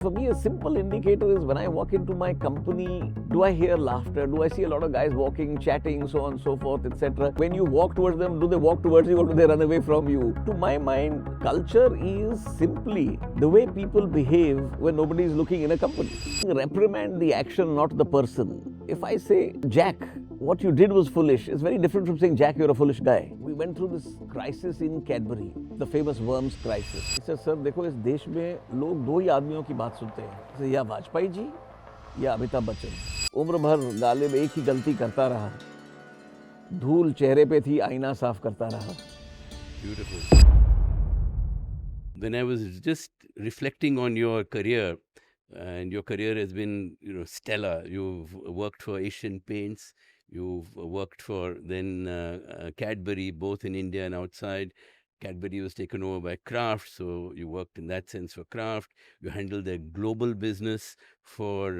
For me, a simple indicator is when I walk into my company, do I hear laughter? Do I see a lot of guys walking, chatting, so on and so forth, etc. When you walk towards them, do they walk towards you or do they run away from you? To my mind, culture is simply the way people behave when nobody is looking in a company. Reprimand the action, not the person. If I say, Jack, what you did was foolish, it's very different from saying, Jack, you're a foolish guy. We went through this crisis in Cadbury, the famous worms crisis. He said, sir, देखो इस देश में लोग दो ही आदमियों की बात सुनते हैं, या वाजपेयी जी या अमिताभ बच्चन। उम्र भर गालिब एक ही गलती करता रहा, धूल चेहरे पे थी, आईना साफ करता रहा। Beautiful. When I was just reflecting on your career, and your career has been, stellar. You've worked for Asian Paints. You've worked for then Cadbury, both in India and outside. Cadbury was taken over by Kraft, so you worked in that sense for Kraft. You handled their global business for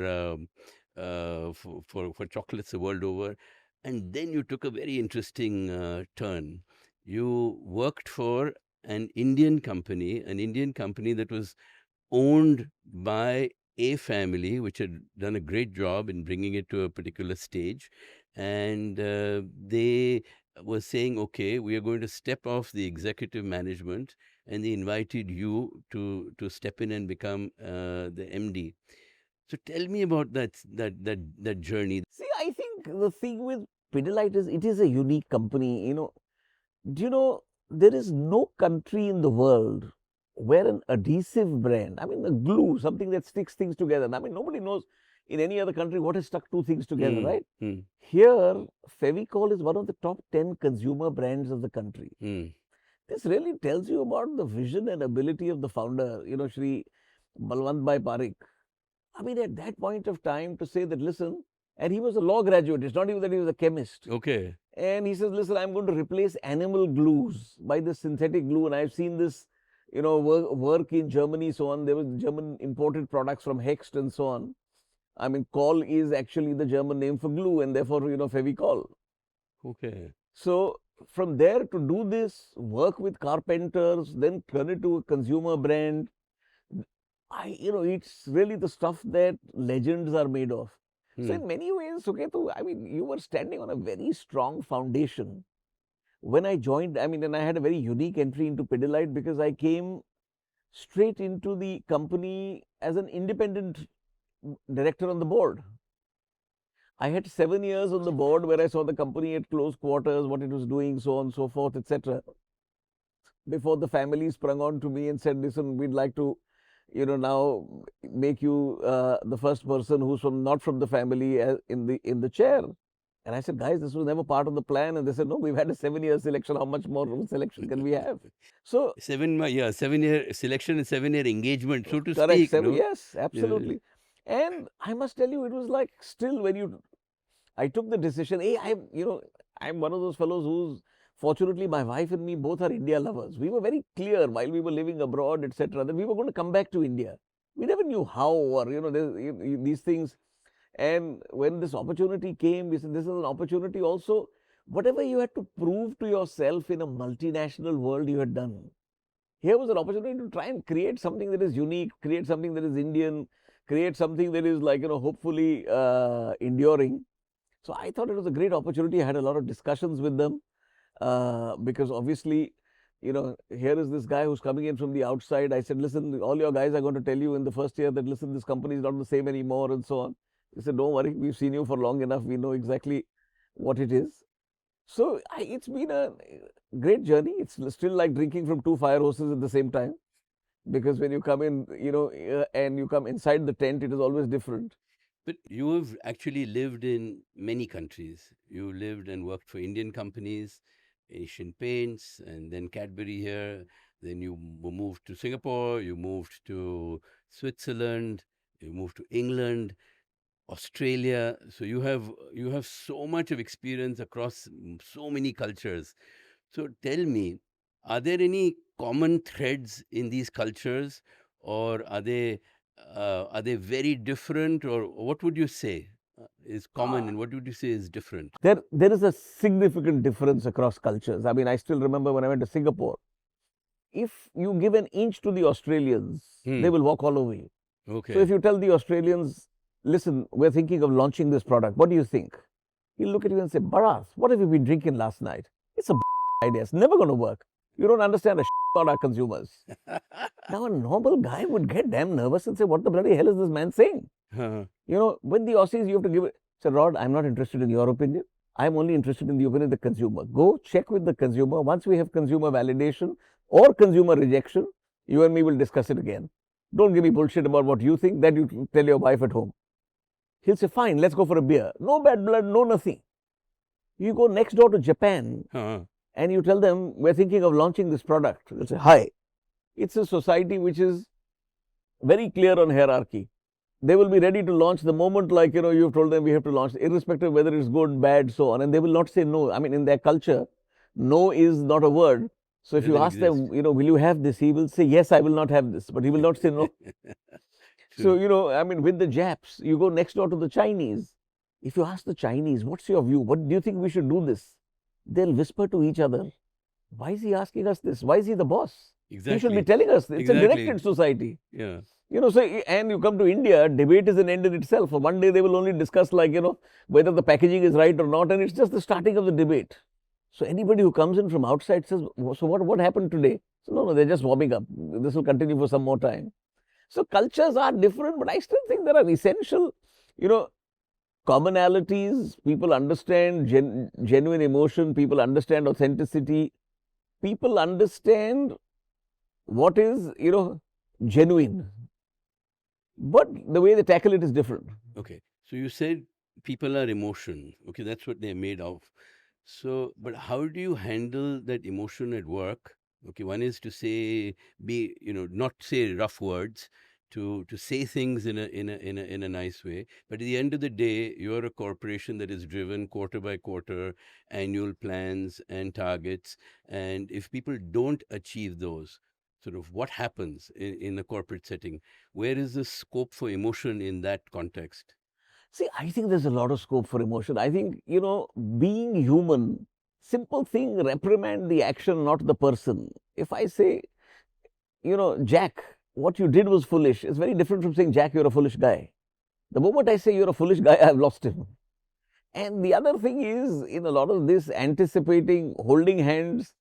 chocolates the world over, and then you took a very interesting turn. You worked for an Indian company that was owned by a family which had done a great job in bringing it to a particular stage. And they were saying, okay, we are going to step off the executive management, and they invited you to step in and become the MD. So tell me about that journey. See, I think the thing with Pidilite is it is a unique company. Do you know, there is no country in the world where an adhesive brand, I mean, the glue, something that sticks things together. I mean, nobody knows in any other country what has stuck two things together, right? Here, Fevicol is one of the top 10 consumer brands of the country. This really tells you about the vision and ability of the founder, Shri Balwant Bhai Parekh. I mean, at that point of time to say that, listen, and he was a law graduate, it's not even that he was a chemist. Okay. And he says, listen, I'm going to replace animal glues by this synthetic glue. And I've seen this, work in Germany, so on. There was German imported products from Hext and so on. I mean, Col is actually the German name for glue, and therefore, Fevicol. Okay. So from there to do this, work with carpenters, then turn it to a consumer brand, it's really the stuff that legends are made of. So in many ways, Suketu, I mean, you were standing on a very strong foundation. When I joined, and I had a very unique entry into Pidilite because I came straight into the company as an independent director on the board. I had 7 years on the board where I saw the company at close quarters, what it was doing, so on and so forth, etc. Before the family sprung on to me and said, listen, we'd like to, now make you the first person who's not from the family in the chair. And I said, guys, this was never part of the plan. And they said, no, we've had a 7-year selection. How much more selection can we have? So 7-year selection and 7-year engagement, so to correct, speak. No? Yes, absolutely. Yeah. And I must tell you, it was like still when I took the decision, hey, I'm one of those fellows who's, fortunately, my wife and me both are India lovers. We were very clear while we were living abroad, etc., that we were going to come back to India. We never knew how or, these things. And when this opportunity came, we said, this is an opportunity also. Whatever you had to prove to yourself in a multinational world, you had done. Here was an opportunity to try and create something that is unique, create something that is Indian, create something that is like, hopefully enduring. So I thought it was a great opportunity. I had a lot of discussions with them because obviously, here is this guy who's coming in from the outside. I said, listen, all your guys are going to tell you in the first year that, listen, this company is not the same anymore and so on. He said, don't worry, we've seen you for long enough. We know exactly what it is. So it's been a great journey. It's still like drinking from two fire hoses at the same time. Because when you come in, and you come inside the tent, it is always different. But you have actually lived in many countries. You lived and worked for Indian companies, Asian Paints, and then Cadbury here. Then you moved to Singapore, you moved to Switzerland, you moved to England, Australia. So you have so much of experience across so many cultures. So tell me, are there any common threads in these cultures, or are they very different, or what would you say is common and what would you say is different? There is a significant difference across cultures. I mean, I still remember when I went to Singapore, if you give an inch to the Australians, they will walk all over you. So if Okay. you tell the Australians, listen, we're thinking of launching this product, what do you think? He'll look at you and say, Bharat, what have you been drinking last night? It's a idea. It's never going to work. You don't understand a about our consumers. Now, a normal guy would get damn nervous and say, what the bloody hell is this man saying? Uh-huh. With the Aussies, you have to give it. Say, Rod, I'm not interested in your opinion. I'm only interested in the opinion of the consumer. Go check with the consumer. Once we have consumer validation or consumer rejection, you and me will discuss it again. Don't give me bullshit about what you think. That you tell your wife at home. He'll say, fine, let's go for a beer. No bad blood, no nothing. You go next door to Japan Uh-huh. and you tell them, we're thinking of launching this product. They'll say, hi. It's a society which is very clear on hierarchy. They will be ready to launch the moment, like, you've told them we have to launch, irrespective of whether it's good, bad, so on. And they will not say no. I mean, in their culture, no is not a word. So if you Doesn't ask them, exist. will you have this? He will say, yes, I will not have this. But he will not say no. So, True. I mean, with the Japs, you go next door to the Chinese. If you ask the Chinese, what's your view? What do you think we should do this? They'll whisper to each other, why is he asking us this? Why is he the boss? He should be Exactly. telling us. It's a Exactly. directed society. Yeah. So, and you come to India, debate is an end in itself. For one day, they will only discuss, like, whether the packaging is right or not, and it's just the starting of the debate. So, anybody who comes in from outside says, so what happened today? So, no, they're just warming up. This will continue for some more time. So, cultures are different, but I still think there are essential, commonalities. People understand genuine emotion, people understand authenticity, people understand what is, genuine. But the way they tackle it is different. Okay. So you said people are emotion. Okay, that's what they're made of. So, but how do you handle that emotion at work? Okay, one is to say, not say rough words, to say things in a nice way. But at the end of the day, you're a corporation that is driven quarter by quarter, annual plans and targets. And if people don't achieve those, sort of what happens in a corporate setting? Where is the scope for emotion in that context? See, I think there's a lot of scope for emotion. I think, being human, simple thing, reprimand the action, not the person. If I say, Jack, what you did was foolish, it's very different from saying, Jack, you're a foolish guy. The moment I say you're a foolish guy, I've lost him. And the other thing is, in a lot of this, anticipating, holding hands,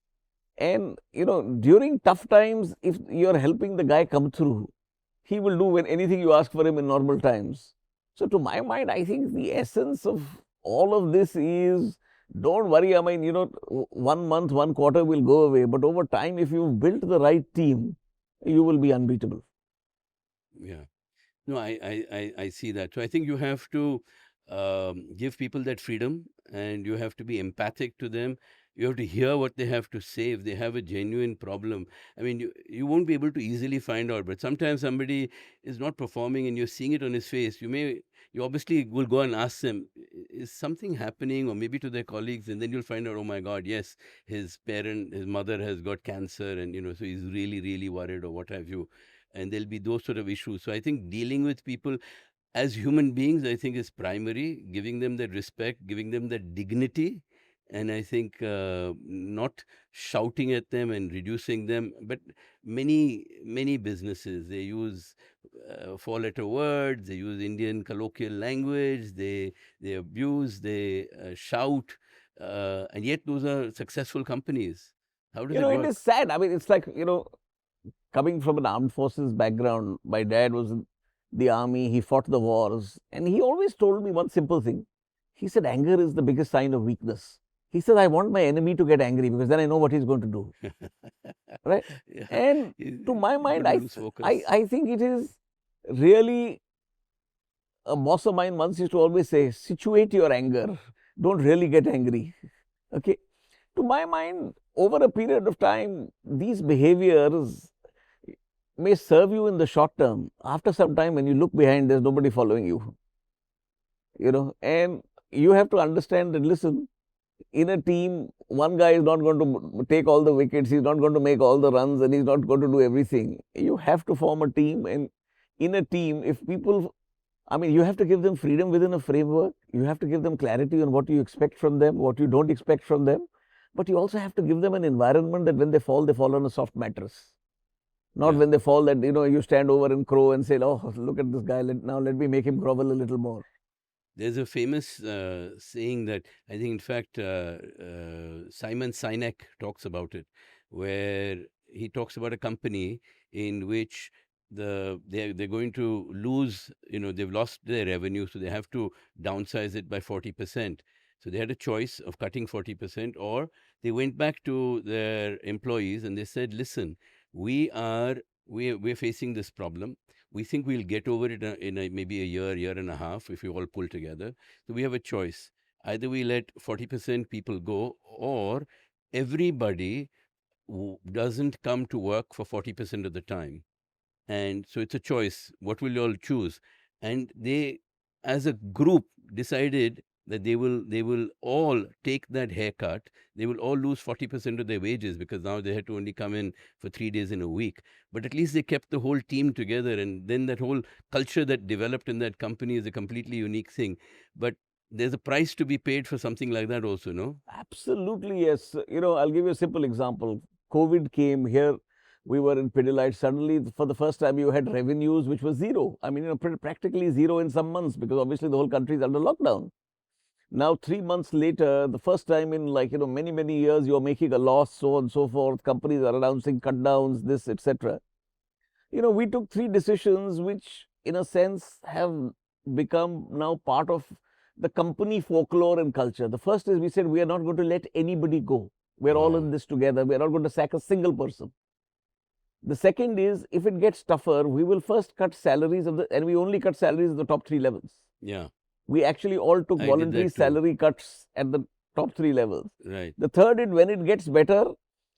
and, during tough times, if you're helping the guy come through, he will do when anything you ask for him in normal times. So, to my mind, I think the essence of all of this is, don't worry. I mean, 1 month, 1 quarter will go away. But over time, if you've built the right team, you will be unbeatable. Yeah. No, I see that. So I think you have to give people that freedom, and you have to be empathic to them. You have to hear what they have to say if they have a genuine problem. I mean, you won't be able to easily find out, but sometimes somebody is not performing and you're seeing it on his face. You obviously will go and ask them, is something happening, or maybe to their colleagues, and then you'll find out, oh my God, yes, his mother has got cancer, and, so he's really, really worried, or what have you. And there'll be those sort of issues. So I think dealing with people as human beings, I think, is primary, giving them that respect, giving them that dignity. And I think not shouting at them and reducing them. But many businesses, they use four-letter words, they use Indian colloquial language, they abuse, they shout, and yet those are successful companies. How does it It is work? sad. I mean, it's like, coming from an armed forces background, my dad was in the army, he fought the wars, and he always told me one simple thing. He said, anger is the biggest sign of weakness. He said, I want my enemy to get angry because then I know what he's going to do. Right? Yeah, And to you my got mind, to I, lose I, focus. I think it is really, a boss of mine once used to always say, situate your anger. Don't really get angry. Okay. To my mind, over a period of time, these behaviors may serve you in the short term. After some time, when you look behind, there's nobody following you. And you have to understand that, listen, in a team, one guy is not going to take all the wickets, he's not going to make all the runs, and he's not going to do everything. You have to form a team, and in a team, if people, I mean, you have to give them freedom within a framework, you have to give them clarity on what you expect from them, what you don't expect from them, but you also have to give them an environment that when they fall on a soft mattress. Not Yeah. when they fall that, you stand over and crow and say, oh, look at this guy, now let me make him grovel a little more. There's a famous saying that I think, in fact, Simon Sinek talks about it, where he talks about a company in which they're going to lose, they've lost their revenue, so they have to downsize it by 40%. So they had a choice of cutting 40%, or they went back to their employees and they said, listen, we are we're facing this problem. We think we'll get over it in maybe a year and a half if we all pull together. So we have a choice. Either we let 40% people go, or everybody doesn't come to work for 40% of the time. And so it's a choice. What will you all choose? And they, as a group, decided that they will all take that haircut. They will all lose 40% of their wages because now they had to only come in for 3 days in a week. But at least they kept the whole team together, and then that whole culture that developed in that company is a completely unique thing. But there's a price to be paid for something like that also, no? Absolutely, yes. I'll give you a simple example. COVID came here. We were in Pidilite. Suddenly, for the first time, you had revenues which were zero. I mean, practically zero in some months because obviously the whole country is under lockdown. Now, 3 months later, the first time in many, many years, you're making a loss, so on and so forth. Companies are announcing cut downs, this, etc. We took three decisions which, in a sense, have become now part of the company folklore and culture. The first is we said we are not going to let anybody go. We're all Wow. in this together. We're not going to sack a single person. The second is if it gets tougher, we will first cut salaries and we only cut salaries at the top three levels. Yeah, We actually all took I did voluntary that too. salary cuts at the top three levels. Right. The third is when it gets better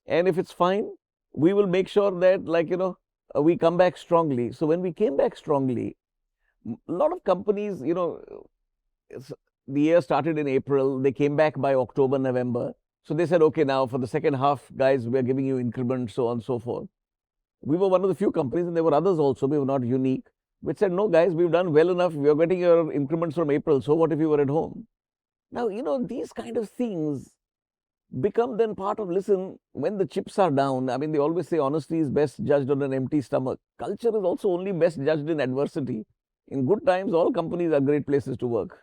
and if it's fine, we will make sure that we come back strongly. So when we came back strongly, a lot of companies, the year started in April, they came back by October, November. So they said, okay, now for the second half, guys, we're giving you increments, so on and so forth. We were one of the few companies, and there were others also, we were not unique, which said, no, guys, we've done well enough. We're getting your increments from April. So what if you were at home? Now, these kind of things become then part of, listen, when the chips are down, I mean, they always say honesty is best judged on an empty stomach. Culture is also only best judged in adversity. In good times, all companies are great places to work.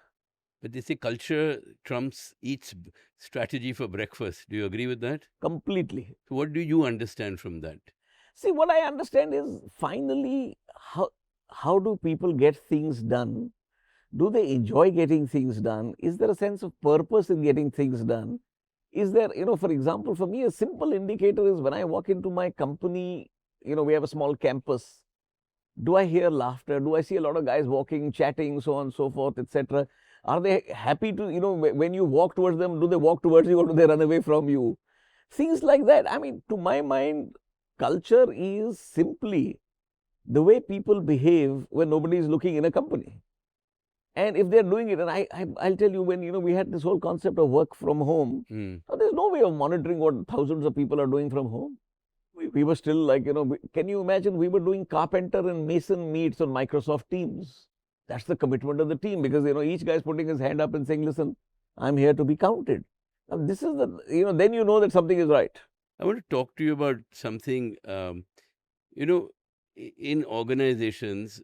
But they say culture trumps each strategy for breakfast. Do you agree with that? Completely. So what do you understand from that? See, what I understand is finally, how do people get things done? Do they enjoy getting things done? Is there a sense of purpose in getting things done? Is there, for example, for me, a simple indicator is when I walk into my company, we have a small campus. Do I hear laughter? Do I see a lot of guys walking, chatting, so on and so forth, etc.? Are they happy to, when you walk towards them, do they walk towards you or do they run away from you? Things like that. I mean, to my mind, culture is simply the way people behave when nobody is looking in a company. And if they're doing it, and I'll tell you, when we had this whole concept of work from home, there's no way of monitoring what thousands of people are doing from home. We were still like, can you imagine? We were doing carpenter and mason meets on Microsoft Teams. That's the commitment of the team because each guy's putting his hand up and saying, listen, I'm here to be counted. Now this is then you know that something is right. I want to talk to you about something. You know, in organizations,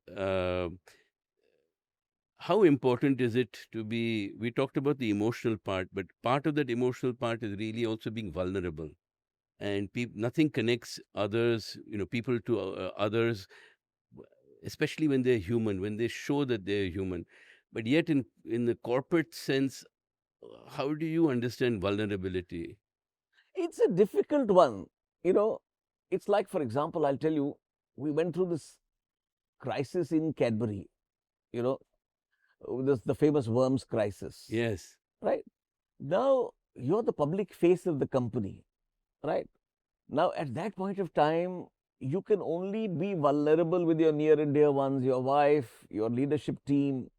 how important is it to be? We talked about the emotional part, but part of that emotional part is really also being vulnerable. And nothing connects others, people to others, especially when they're human, when they show that they're human. But yet, in the corporate sense, how do you understand vulnerability? It's a difficult one. You know, it's like, for example, I'll tell you, we went through this crisis in Cadbury, you know, the famous worms crisis, Yes. right? Now, you're the public face of the company, right? Now, at that point of time, you can only be vulnerable with your near and dear ones, your wife, your leadership team.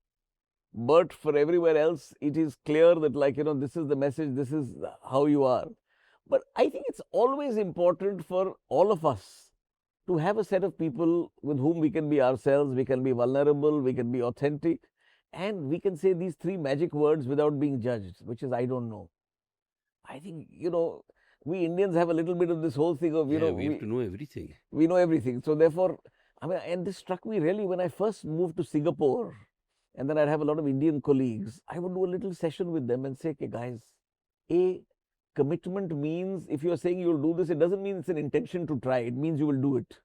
But for everywhere else, it is clear that, this is the message, this is how you are. But I think it's always important for all of us to have a set of people with whom we can be ourselves, we can be vulnerable, we can be authentic, and we can say these three magic words without being judged, which is, I don't know. I think, we Indians have a little bit of this whole thing of, Yeah, we have to know everything. we know everything. So therefore, I mean, and this struck me really when I first moved to Singapore, and then I'd have a lot of Indian colleagues. I would do a little session with them and say, okay, guys, a commitment means if you're saying you'll do this, it doesn't mean it's an intention to try. It means you will do it.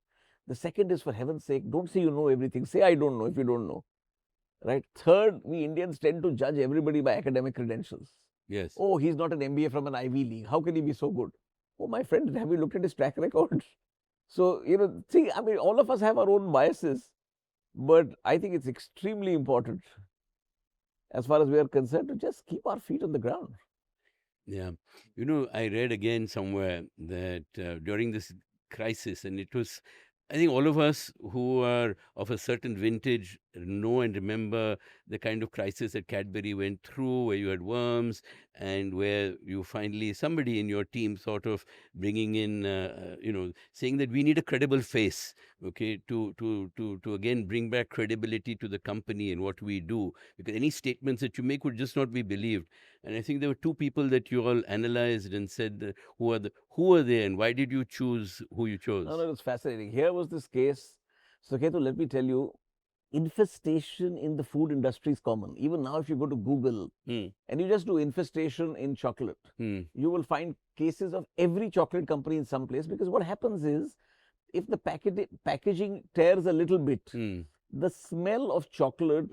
The second is, for heaven's sake, don't say you know everything. Say I don't know if you don't know. Right? Third, we Indians tend to judge everybody by academic credentials. Yes. Oh, he's not an MBA from an Ivy League. How can he be so good? Oh, my friend, have you looked at his track record? So, see, I mean, all of us have our own biases, but I think it's extremely important, as far as we are concerned, to just keep our feet on the ground. Yeah. I read again somewhere that during this crisis, and it was, I think all of us who are of a certain vintage know and remember the kind of crisis that Cadbury went through, where you had worms, and where you finally, somebody in your team sort of bringing in, saying that we need a credible face, okay, to again bring back credibility to the company and what we do, because any statements that you make would just not be believed. And I think there were two people that you all analyzed and said, who are they, and why did you choose who you chose? No, it was fascinating. Here was this case. So, Ketu, let me tell you, infestation in the food industry is common. Even now, if you go to Google and you just do infestation in chocolate, you will find cases of every chocolate company in some place, because what happens is, if the packaging tears a little bit, the smell of chocolate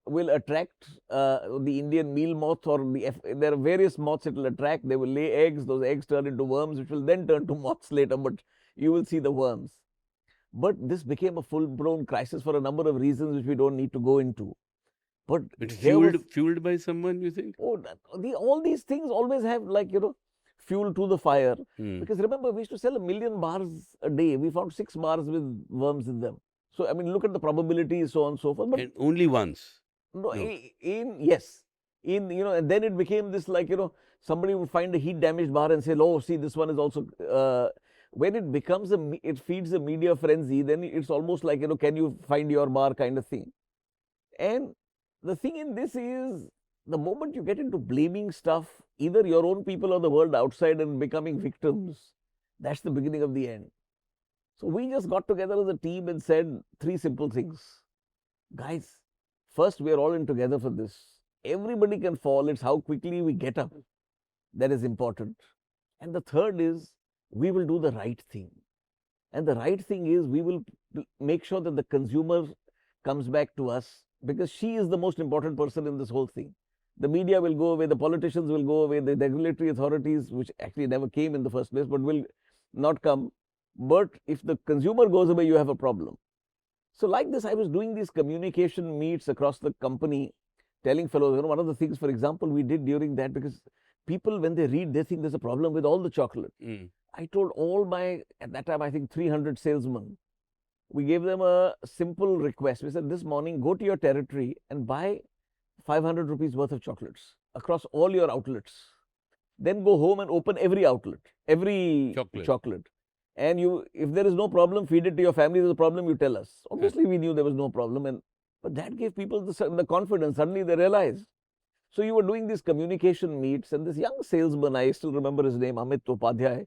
will attract the Indian meal moth, or there are various moths it will attract. They will lay eggs. Those eggs turn into worms, which will then turn to moths later, but you will see the worms. But this became a full-blown crisis for a number of reasons which we don't need to go into. But fueled by someone, you think? Oh, all these things always have, like, fuel to the fire. Because remember, we used to sell 1 million bars a day. We found 6 bars with worms in them. So, I mean, look at the probabilities, so on and so forth. But and only once. No, yes. And then it became this, like, somebody would find a heat damaged bar and say, oh, see, this one is also, when it becomes it feeds a media frenzy, then it's almost like, can you find your bar kind of thing. And the thing in this is, the moment you get into blaming stuff, either your own people or the world outside, and becoming victims, that's the beginning of the end. So we just got together as a team and said 3 simple things. Guys, first, we are all in together for this. Everybody can fall. It's how quickly we get up that is important. And the third is, we will do the right thing. And the right thing is, we will make sure that the consumer comes back to us, because she is the most important person in this whole thing. The media will go away, the politicians will go away, the regulatory authorities, which actually never came in the first place, but will not come. But if the consumer goes away, you have a problem. So like this, I was doing these communication meets across the company, telling fellows, one of the things, for example, we did during that, because people, when they read, they think there's a problem with all the chocolate. I told all at that time, I think 300 salesmen, we gave them a simple request. We said, this morning, go to your territory and buy 500 rupees worth of chocolates across all your outlets. Then go home and open every outlet, every chocolate. And if there is no problem, feed it to your family. There's a problem, you tell us. Obviously, we knew there was no problem, but that gave people the confidence. Suddenly, they realized. So you were doing these communication meets, and this young salesman, I still remember his name, Amit Upadhyay,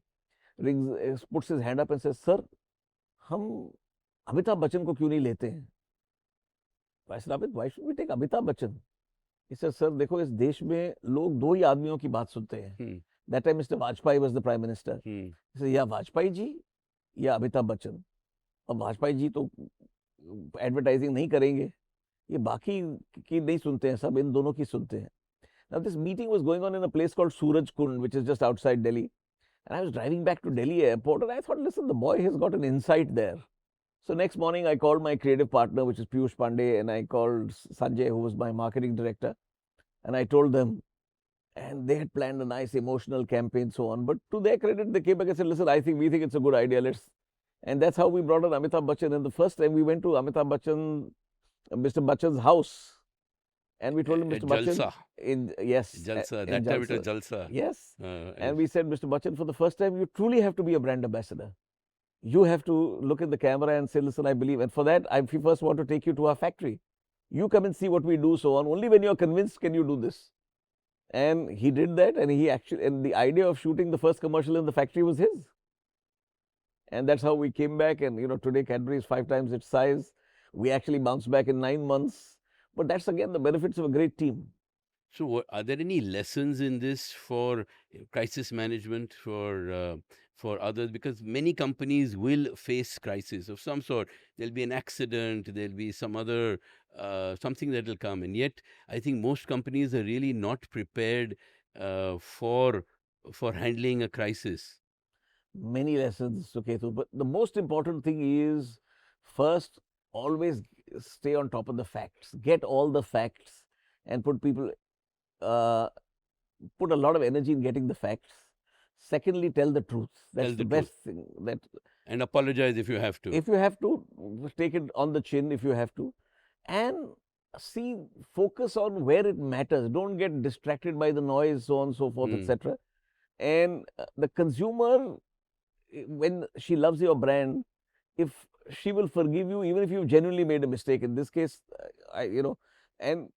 puts his hand up and says, "Sir, हम अमिताभ बच्चन को क्यों नहीं लेते हैं?" I said, "Amit, why should we take Amitabh Bachchan?" He said, "Sir, देखो, इस देश में लोग 2 ही आदमियों की बात सुनते हैं." That time, Mr. Vajpayee was the Prime Minister. He said, या वाजपेयी जी या अमिताभ बच्चन. अब वाजपेयी जी तो एडवर्टाइजिंग नहीं करेंगे, ये बाकी की नहीं सुनते हैं, सब इन दोनों की सुनते हैं. Now, this meeting was going on in a place called Suraj Kund, which is just outside Delhi. And I was driving back to Delhi airport, and I thought, listen, the boy has got an insight there. So next morning, I called my creative partner, which is Piyush Pandey, and I called Sanjay, who was my marketing director, and I told them, and they had planned a nice emotional campaign, so on. But to their credit, they came back and said, listen, we think it's a good idea, and that's how we brought in Amitabh Bachchan. And the first time we went to Amitabh Bachchan, Mr. Bachchan's house, and we told him, Mr. Bachchan, Jalsa. That time it was Jalsa. Yes. And we said, Mr. Bachchan, for the first time, you truly have to be a brand ambassador. You have to look in the camera and say, listen, I believe. And for that, I first want to take you to our factory. You come and see what we do, so on. Only when you're convinced can you do this. And he did that, and and the idea of shooting the first commercial in the factory was his. And that's how we came back. And today Cadbury is 5 times its size. We actually bounced back in 9 months. But that's again the benefits of a great team. So, are there any lessons in this for crisis management for others? Because many companies will face crisis of some sort. There'll be an accident. There'll be some other something that will come, and yet I think most companies are really not prepared for handling a crisis. Many lessons, Suketu. But the most important thing is first, always stay on top of the facts. Get all the facts and uh, put a lot of energy in getting the facts. Secondly, tell the truth. Tell That's the the truth best thing. That and apologize if you have to. if you have to, take it on the chin if you have to, and see, focus on where it matters. Don't get distracted by the noise, so on, so forth, Mm. etc. And the consumer, when she loves your brand, if she will forgive you even if you've genuinely made a mistake. In this case, and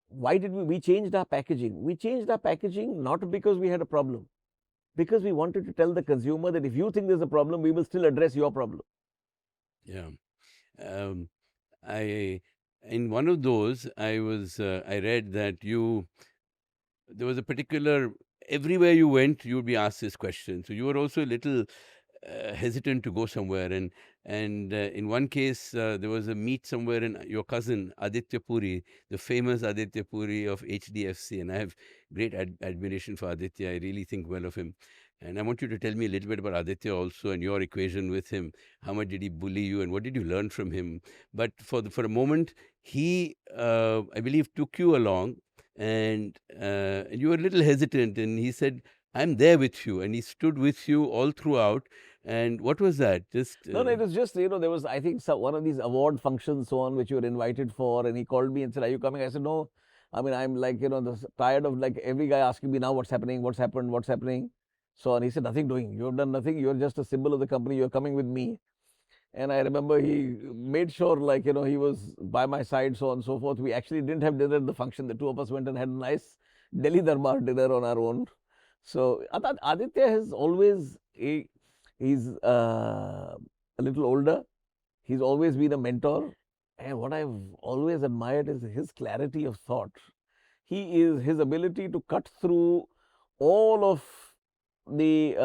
why did we changed our packaging? We changed our packaging not because we had a problem, because we wanted to tell the consumer that if you think there's a problem, we will still address your problem. Yeah. Um, I in one of those I read that you there was a particular everywhere you went you would be asked this question, so you were also a little hesitant to go somewhere, and in one case there was a meet somewhere, and your cousin Aditya Puri, the famous Aditya Puri of HDFC, and I have great admiration for Aditya. I really think well of him, and I want you to tell me a little bit about Aditya also and your equation with him. How much did he bully you, and what did you learn from him? But for a moment, he I believe took you along, and you were a little hesitant, and he said, "I'm there with you," and he stood with you all throughout. And what was that? Just No, no, it was just, there was, I think, one of these award functions, so on, which you were invited for. And he called me and said, "Are you coming?" I said, "No." I mean, I'm like, tired of like every guy asking me now what's happening, what's happened, what's happening. So, and he said, "Nothing doing. You have done nothing. You're just a symbol of the company. You're coming with me." And I remember he made sure, like, he was by my side, so on and so forth. We actually didn't have dinner at the function. The two of us went and had a nice Delhi Darbar dinner on our own. So Aditya has always, he's a little older. He's always been a mentor. And what I've always admired is his clarity of thought. His ability to cut through all of the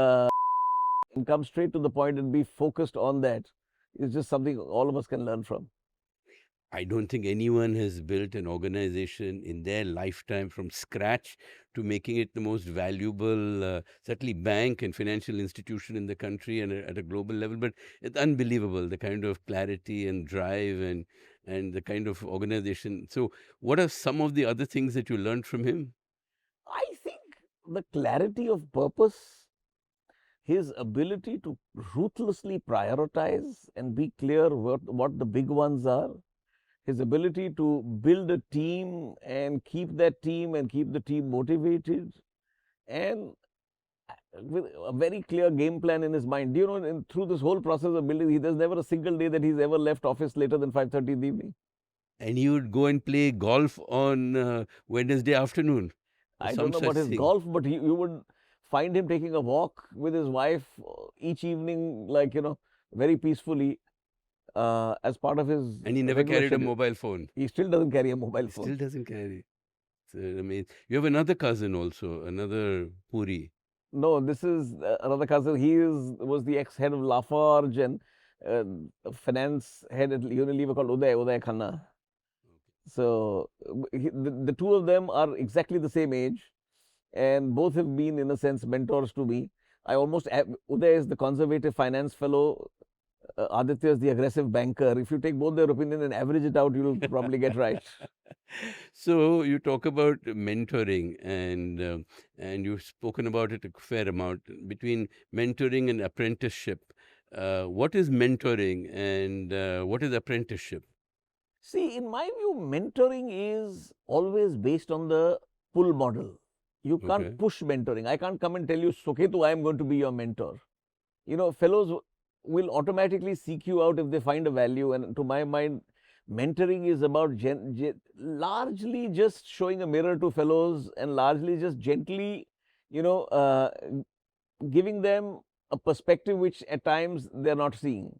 and come straight to the point and be focused on that is just something all of us can learn from. I don't think anyone has built an organization in their lifetime from scratch to making it the most valuable, certainly bank and financial institution in the country and at a global level. But it's unbelievable the kind of clarity and drive and the kind of organization. So, what are some of the other things that you learned from him? I think the clarity of purpose, his ability to ruthlessly prioritize and be clear what the big ones are, his ability to build a team and keep that team and keep the team motivated, and with a very clear game plan in his mind. Do you know, through this whole process of building, there's never a single day that he's ever left office later than 5:30 in the evening. And he would go and play golf on Wednesday afternoon or I don't some know such about his thing. golf, but you would find him taking a walk with his wife each evening, like, very peacefully, as part of his And he never regular carried a schedule. mobile phone. He still doesn't carry a mobile He still phone. doesn't carry. So, I mean, you have another cousin also, another Puri. No, this is another cousin. Was the ex-head of Lafarge and uh, finance head at Unilever called Uday Khanna. So the two of them are exactly the same age, and both have been, in a sense, mentors to me. Uday is the conservative finance fellow. Aditya is the aggressive banker. If you take both their opinion and average it out, you'll probably get right. So you talk about mentoring, and you've spoken about it a fair amount between mentoring and apprenticeship. What is mentoring and what is apprenticeship? See, in my view, mentoring is always based on the pull model. You can't Okay. push mentoring. I can't come and tell you, Suketu, I am going to be your mentor. Fellows will automatically seek you out if they find a value. And to my mind, Mentoring is about largely just showing a mirror to fellows and largely just gently, you know, giving them a perspective which at times they're not seeing.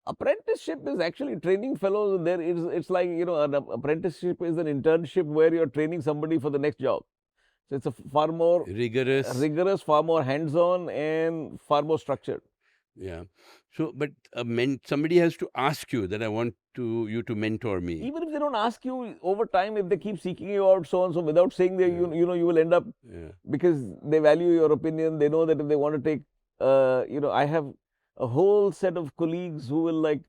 Apprenticeship is actually training fellows. It's like, an apprenticeship is an internship where you're training somebody for the next job. So it's a far more Rigorous. rigorous, far more hands-on, and far more structured. Yeah. So, but somebody has to ask you that I want you to mentor me. Even if they don't ask you over time, if they keep seeking you out, so and so, without saying that, Yeah. you will end up, Yeah. because they value your opinion. They know that if they want to take, I have a whole set of colleagues who will, like,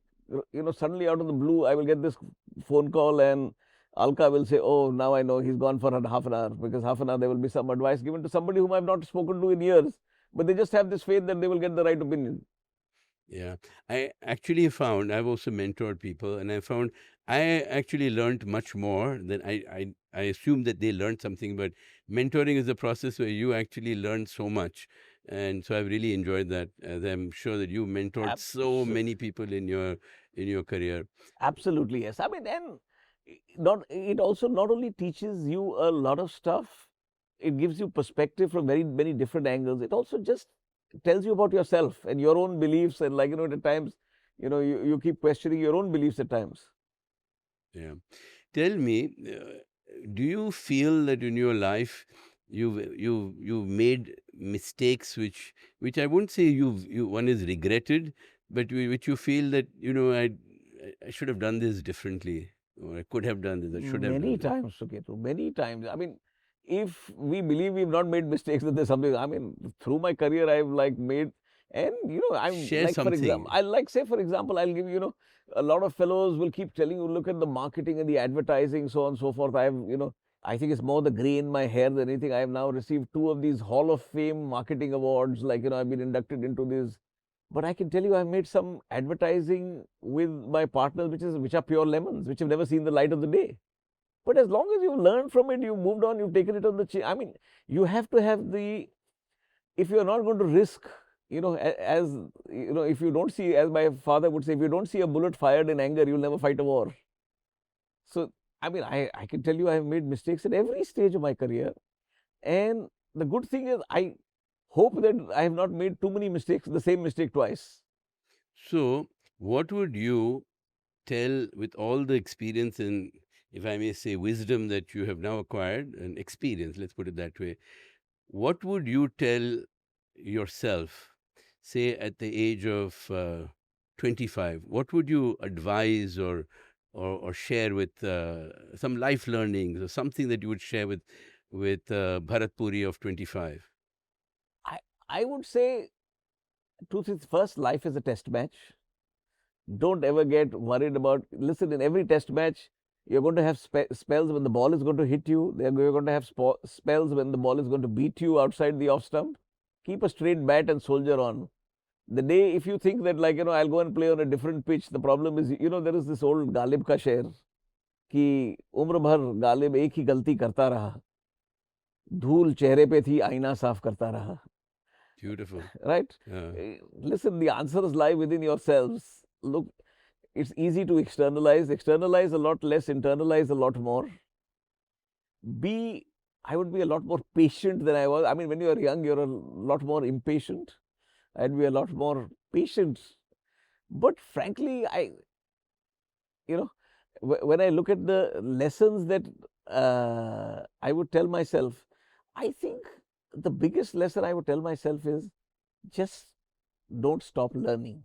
suddenly out of the blue, I will get this phone call, and Alka will say, "Oh, now I know he's gone for half an hour," because half an hour there will be some advice given to somebody whom I've not spoken to in years, but they just have this faith that they will get the right opinion. Yeah, I actually found I've also mentored people, and I found I actually learned much more than I assumed that they learned something. But mentoring is a process where you actually learn so much, and so I've really enjoyed that. As I'm sure that you mentored so Abs- many people in your career. Absolutely, yes. I mean, and not it also not only teaches you a lot of stuff, it gives you perspective from very many different angles. It also just tells you about yourself and your own beliefs, and, like, at times, you keep questioning your own beliefs at times. Yeah, tell me, do you feel that in your life you've made mistakes which I wouldn't say you one is regretted, but which you feel that I should have done this differently, or I could have done this, I should have Many done this. times, Suketu, many times. I mean, if we believe we've not made mistakes, then there's something. I mean, through my career, I've, like, made, and, I'm Share like, for example, something. I'll give a lot of fellows will keep telling you, look at the marketing and the advertising, so on and so forth. I think it's more the gray in my hair than anything. I have now received two of these Hall of Fame marketing awards. Like, I've been inducted into this. But I can tell you, I've made some advertising with my partners, which are pure lemons, which have never seen the light of the day. But as long as you've learned from it, you've moved on, you've taken it on the chin. I mean, you have to have if you're not going to risk, as, if you don't see, as my father would say, if you don't see a bullet fired in anger, you'll never fight a war. So, I mean, I can tell you, I have made mistakes at every stage of my career. And the good thing is, I hope that I have not made too many mistakes, the same mistake twice. So, what would you tell with all the experience and, if I may say, wisdom that you have now acquired and experience, let's put it that way, what would you tell yourself, say at the age of 25? What would you advise or share with some life learnings or something that you would share with Bharat Puri of 25? I, I would say two things. First, life is a test match. Don't ever get worried about. Listen, in every test match, you're going to have spells when the ball is going to hit you. You're going to have spells when the ball is going to beat you outside the off stump. Keep a straight bat and soldier on. The day, if you think that, like, I'll go and play on a different pitch, the problem is, there is this old Galib ka शेर कि उम्र भर गालिब एक ही गलती करता रहा, धूल चेहरे पे थी, आईना साफ करता रहा. Beautiful. Right? Uh, Listen, the answers lie within yourselves. Look, it's easy to externalize a lot less, internalize a lot more. I would be a lot more patient than I was. I mean, when you're young, you're a lot more impatient. I'd be a lot more patient. But frankly, you know, when I look at the lessons that I would tell myself, I think the biggest lesson I would tell myself is just don't stop learning.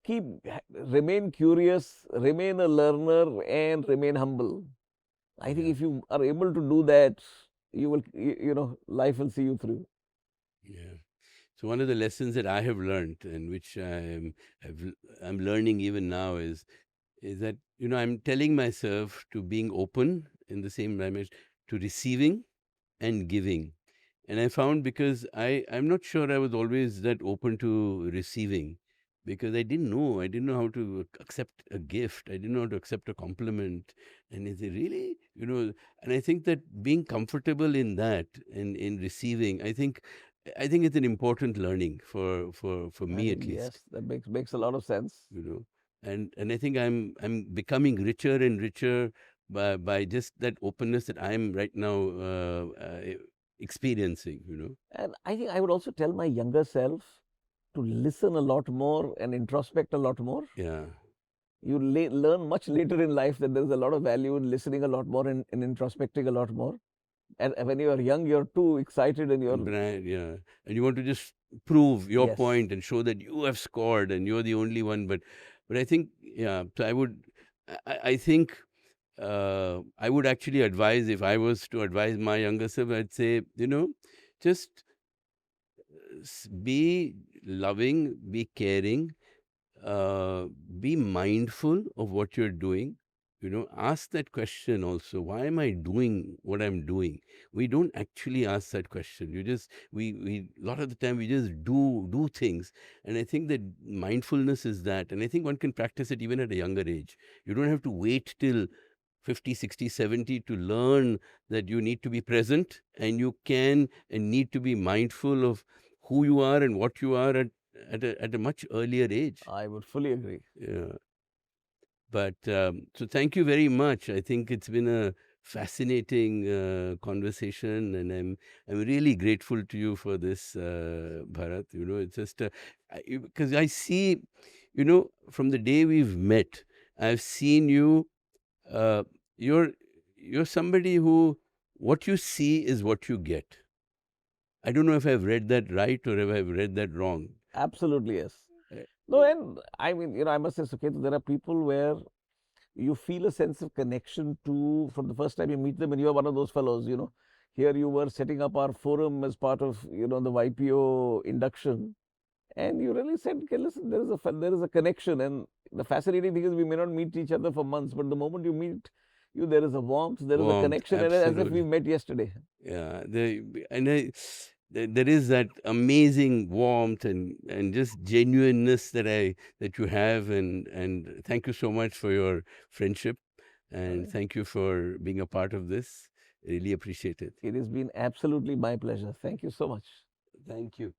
Keep Remain curious, remain a learner, and remain humble. I think yeah, if you are able to do that, life will see you through. yeah. So one of the lessons that I have learned, and which I'm learning even now, is that I'm telling myself to being open in the same dimension to receiving and giving. And I found, because I'm not sure I was always that open to receiving, because I didn't know how to accept a gift. I didn't know how to accept a compliment. And is it really, and I think that being comfortable in that and in receiving, I think it's an important learning for me, at And least. yes, that makes a lot of sense. You know. and I think I'm becoming richer and richer by just that openness that I'm right now experiencing. And I think I would also tell my younger self to listen a lot more and introspect a lot more. Yeah. You learn much later in life that there's a lot of value in listening a lot more and introspecting a lot more. And when you are young, you're too excited and you're, Yeah, and you want to just prove your yes, point and show that you have scored and you're the only one. But I think, yeah. So I think I would actually advise, if I was to advise my younger self, I'd say, just be loving, be caring, uh, be mindful of what you're doing. Ask that question also, why am I doing what I'm doing? We don't actually ask that question. You just we a lot of the time we just do things. And I think that mindfulness is that, and I think one can practice it even at a younger age. You don't have to wait till 50, 60, 70 to learn that you need to be present, and you can and need to be mindful of who you are and what you are at a much earlier age. I would fully agree. Yeah. But so thank you very much. I think it's been a fascinating conversation, and I'm really grateful to you for this, Bharat. It's just because I see, from the day we've met, I've seen you. Uh, you're you're somebody who, what you see is what you get. I don't know if I've read that right or if I've read that wrong. Absolutely, yes. Uh, No, and I mean, I must say, Suket, there are people where you feel a sense of connection to from the first time you meet them, and you're one of those fellows. Here you were setting up our forum as part of, the YPO induction, and you really said, okay, listen, there is a connection, and the fascinating thing is we may not meet each other for months, but the moment you meet you, there is a warmth, there is a Warmth, connection, and as if we absolutely. met yesterday. Yeah, there is that amazing warmth and just genuineness that you have, and thank you so much for your friendship, and Uh, thank you for being a part of this. Really appreciate it. It has been absolutely my pleasure. Thank you so much. Thank you.